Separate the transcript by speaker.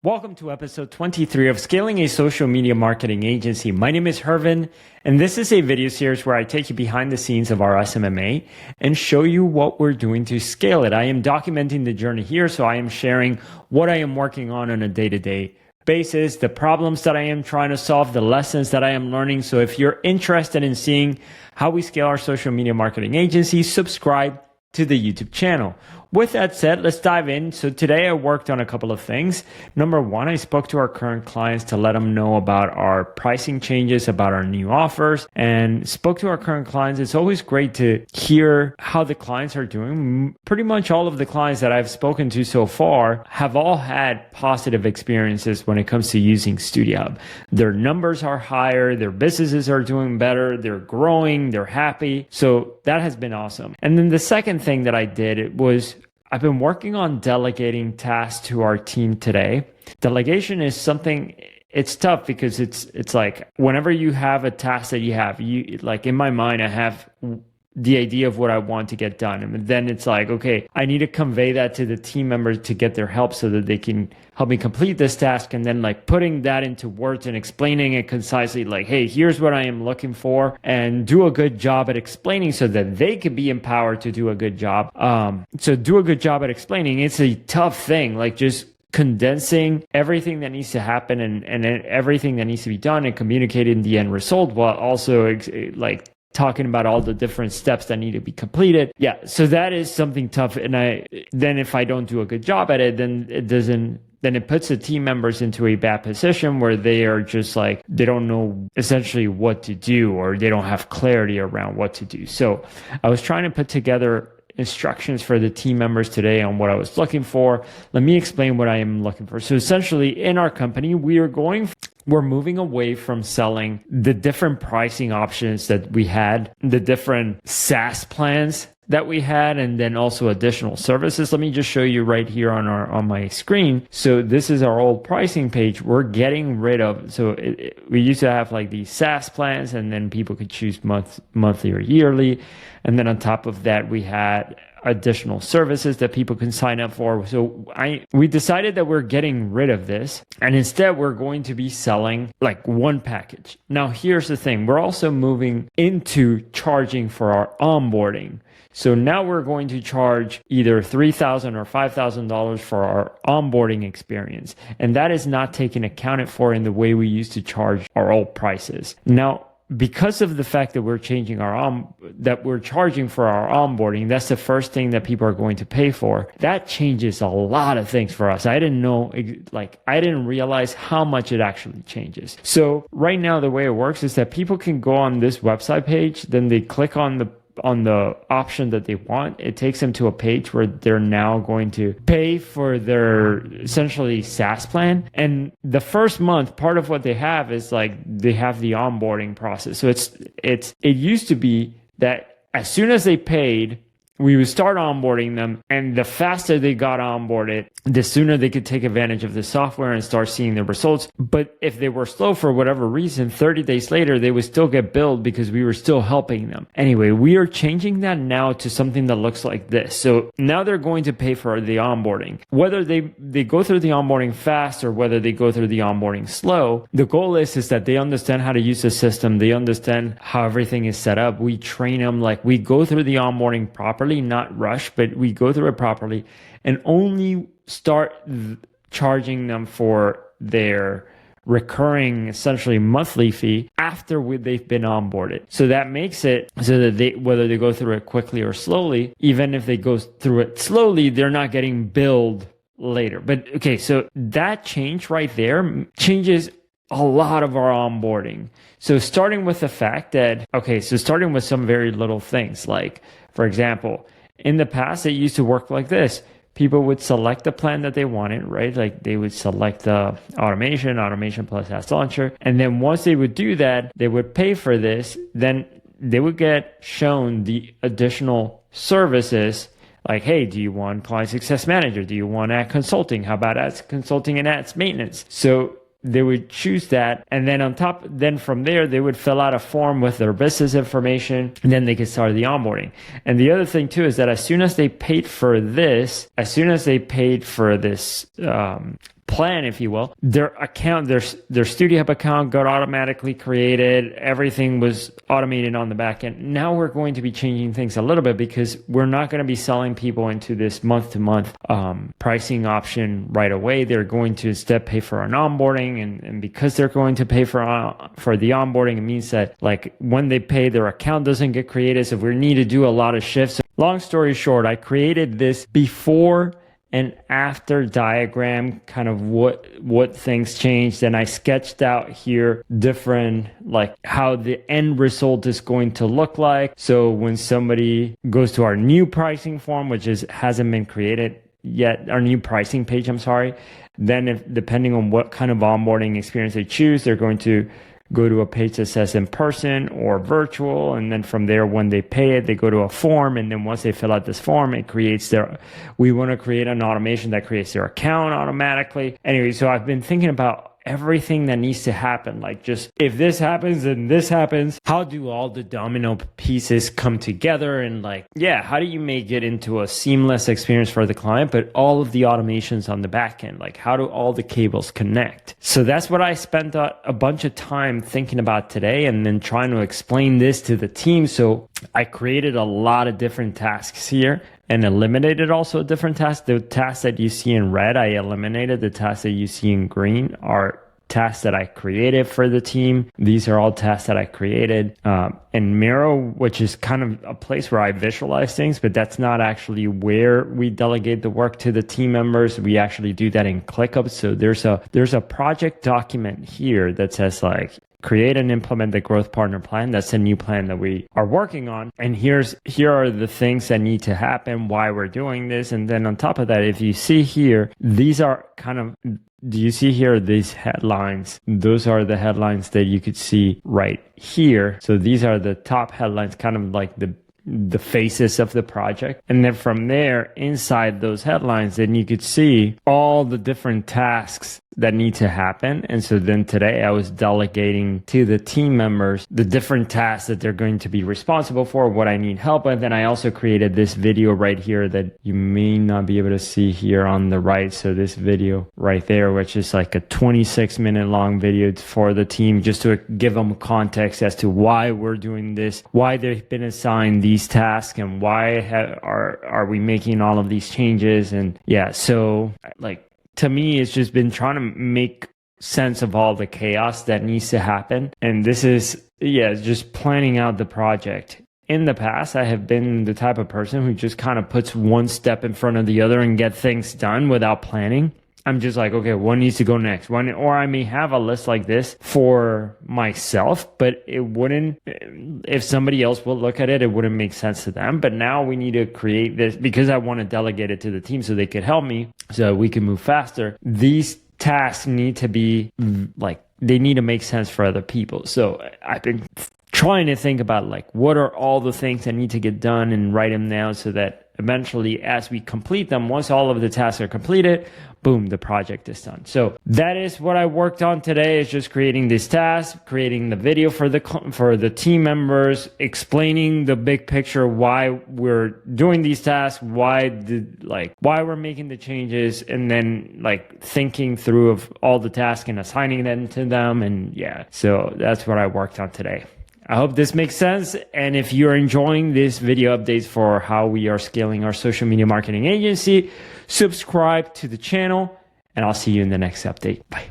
Speaker 1: Welcome to episode 23 of Scaling a Social Media Marketing Agency. My name is Hervin, and this is a video series where I take you behind the scenes of our SMMA and show you what we're doing to scale it. I am documenting the journey here, so I am sharing what I am working on a day-to-day basis, the problems that I am trying to solve, the lessons that I am learning. So if you're interested in seeing how we scale our social media marketing agency, subscribe to the YouTube channel. With that said, let's dive in. So today I worked on a couple of things. Number one, I spoke to our current clients to let them know about our pricing changes, about our new offers, and spoke to our current clients. It's always great to hear how the clients are doing. Pretty much all of the clients that I've spoken to so far have all had positive experiences when it comes to using StudioHub. Their numbers are higher, their businesses are doing better, they're growing, they're happy. So that has been awesome. And then the second thing that I did was I've been working on delegating tasks to our team today. Delegation is something, it's tough because it's like whenever you have a task that you like in my mind, I have the idea of what I want to get done. And then it's like, okay, I need to convey that to the team members to get their help so that they can help me complete this task. And then like putting that into words and explaining it concisely, like, hey, here's what I am looking for, and do a good job at explaining so that they can be empowered to do a good job. So do a good job at explaining. It's a tough thing, like just condensing everything that needs to happen and everything that needs to be done and communicating the end result while also like talking about all the different steps that need to be completed. Yeah, so that is something tough. And then if I don't do a good job at it, then it puts the team members into a bad position where they are just like, they don't know essentially what to do, or they don't have clarity around what to do. So I was trying to put together instructions for the team members today on what I was looking for. Let me explain what I am looking for. So essentially in our company, we're moving away from selling the different pricing options that we had, the different SaaS plans that we had, and then also additional services. Let me just show you right here on my screen. So this is our old pricing page. We're getting rid of, we used to have like these SaaS plans, and then people could choose monthly or yearly. And then on top of that, we had additional services that people can sign up for. So we decided that we're getting rid of this, and instead we're going to be selling like one package. Now, here's the thing. We're also moving into charging for our onboarding. So now we're going to charge either $3,000 or $5,000 for our onboarding experience. And that is not taken accounted for in the way we used to charge our old prices. Now, because of the fact that we're changing that we're charging for our onboarding, that's the first thing that people are going to pay for. That changes a lot of things for us. I didn't realize how much it actually changes. So right now, the way it works is that people can go on this website page, then they click on the option that they want. It takes them to a page where they're now going to pay for their essentially SaaS plan. And the first month, part of what they have is like they have the onboarding process. So it used to be that as soon as they paid, we would start onboarding them, and the faster they got onboarded, the sooner they could take advantage of the software and start seeing the results. But if they were slow for whatever reason, 30 days later, they would still get billed because we were still helping them. Anyway, we are changing that now to something that looks like this. So now they're going to pay for the onboarding. Whether they go through the onboarding fast or whether they go through the onboarding slow, the goal is that they understand how to use the system. They understand how everything is set up. We train them, like we go through the onboarding properly, not rush, but we go through it properly and only start charging them for their recurring, essentially monthly fee after they've been onboarded. So that makes it so that whether they go through it quickly or slowly, even if they go through it slowly, they're not getting billed later. But okay, so that change right there changes a lot of our onboarding. So starting with the fact that, starting with some very little things, like, for example, in the past, it used to work like this. People would select the plan that they wanted, right? Like they would select the automation plus Ads Launcher. And then once they would do that, they would pay for this. Then they would get shown the additional services. Like, hey, do you want Client Success Manager? Do you want ad consulting? How about ads consulting and ads maintenance? So they would choose that. And then from there, they would fill out a form with their business information, and then they could start the onboarding. And the other thing too is that as soon as they paid for this plan, if you will. Their account, their Studio Hub account got automatically created. Everything was automated on the back end. Now we're going to be changing things a little bit because we're not going to be selling people into this month-to-month pricing option right away. They're going to instead pay for an onboarding, and because they're going to pay for the onboarding, it means that like when they pay, their account doesn't get created. So we need to do a lot of shifts. Long story short, I created this before and after diagram, kind of what things changed, and I sketched out here different, like how the end result is going to look like. So when somebody goes to our new pricing form, which hasn't been created yet, our new pricing page, I'm sorry, then depending on what kind of onboarding experience they choose, they're going to go to a page that says in person or virtual. And then from there, when they pay it, they go to a form. And then once they fill out this form, it creates we want to create an automation that creates their account automatically. Anyway, so I've been thinking about everything that needs to happen. Like, just if this happens and this happens, how do all the domino pieces come together? And like, yeah, how do you make it into a seamless experience for the client, but all of the automations on the back end? Like, how do all the cables connect? So that's what I spent a bunch of time thinking about today, and then trying to explain this to the team. So I created a lot of different tasks here and eliminated also different tasks. The tasks that you see in red, I eliminated. The tasks that you see in green are tasks that I created for the team. These are all tasks that I created. And Miro, which is kind of a place where I visualize things, but that's not actually where we delegate the work to the team members. We actually do that in ClickUp. So there's a project document here that says like, create and implement the growth partner plan. That's a new plan that we are working on. And here are the things that need to happen, why we're doing this. And then on top of that, if you see here, these are kind of, do you see here these headlines? Those are the headlines that you could see right here. So these are the top headlines, kind of like the faces of the project. And then from there, inside those headlines, then you could see all the different tasks that need to happen. And so then today I was delegating to the team members the different tasks that they're going to be responsible for, what I need help with. And I also created this video right here that you may not be able to see here on the right. So this video right there, which is like a 26-minute long video for the team, just to give them context as to why we're doing this, why they've been assigned these tasks, and why are we making all of these changes. And yeah, so like, to me, it's just been trying to make sense of all the chaos that needs to happen. And this is, just planning out the project. In the past, I have been the type of person who just kind of puts one step in front of the other and get things done without planning. I'm just like, okay, what needs to go next? Or I may have a list like this for myself, but it wouldn't, if somebody else will look at it, it wouldn't make sense to them. But now we need to create this because I want to delegate it to the team so they could help me so we can move faster. These tasks need to be like, they need to make sense for other people. So I've been trying to think about like, what are all the things that need to get done, and write them down so that eventually as we complete them, once all of the tasks are completed, boom, the project is done. So that is what I worked on today, is just creating this task, creating the video for the team members, explaining the big picture, why we're doing these tasks, why we're making the changes, and then like thinking through of all the tasks and assigning them to them. And yeah, so that's what I worked on today. I hope this makes sense. And if you're enjoying this video updates for how we are scaling our social media marketing agency, subscribe to the channel, and I'll see you in the next update. Bye.